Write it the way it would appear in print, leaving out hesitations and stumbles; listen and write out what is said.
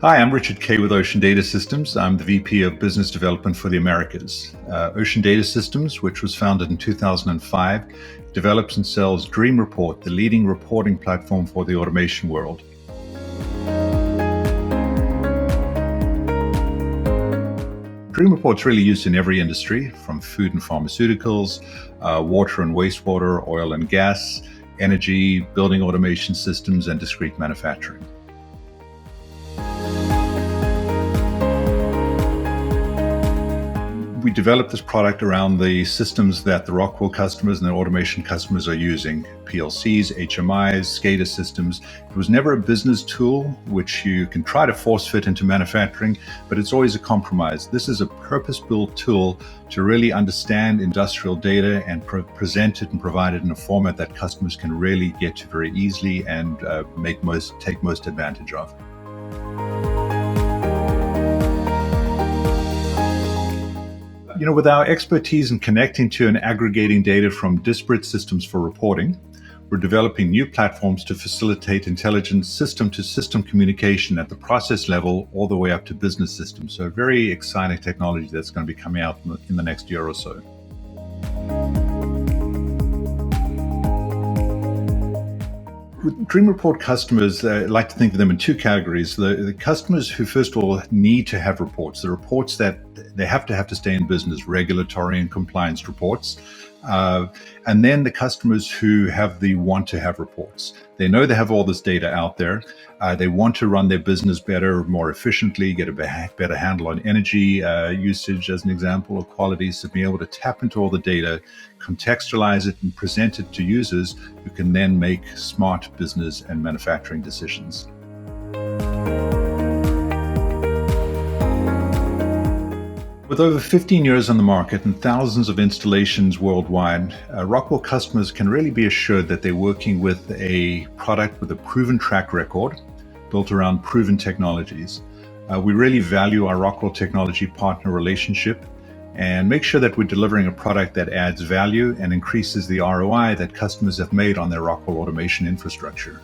Hi, I'm Richard Kay with Ocean Data Systems. I'm the VP of Business Development for the Americas. Ocean Data Systems, which was founded in 2005, develops and sells Dream Report, the leading reporting platform for the automation world. Dream Report's really used in every industry, from food and pharmaceuticals, water and wastewater, oil and gas, energy, building automation systems, and discrete manufacturing. We developed this product around the systems that the Rockwell customers and the automation customers are using, PLCs, HMIs, SCADA systems. It was never a business tool which you can try to force fit into manufacturing, but it's always a compromise. This is a purpose-built tool to really understand industrial data and present it and provide it in a format that customers can really get to very easily and take most advantage of. With our expertise in connecting to and aggregating data from disparate systems for reporting, we're developing new platforms to facilitate intelligent system-to-system communication at the process level all the way up to business systems. So a very exciting technology that's going to be coming out in the next year or so. With Dream Report customers, I like to think of them in two categories. The customers who, first of all, need to have reports, the reports that they have to stay in business, regulatory and compliance reports. And then the customers who want to have reports. They know they have all this data out there. They want to run their business better, more efficiently, get a better handle on energy usage, as an example, or quality. So being able to tap into all the data, contextualize it, and present it to users who can then make smart business and manufacturing decisions. With over 15 years on the market and thousands of installations worldwide, Rockwell customers can really be assured that they're working with a product with a proven track record built around proven technologies. We really value our Rockwell technology partner relationship and make sure that we're delivering a product that adds value and increases the ROI that customers have made on their Rockwell automation infrastructure.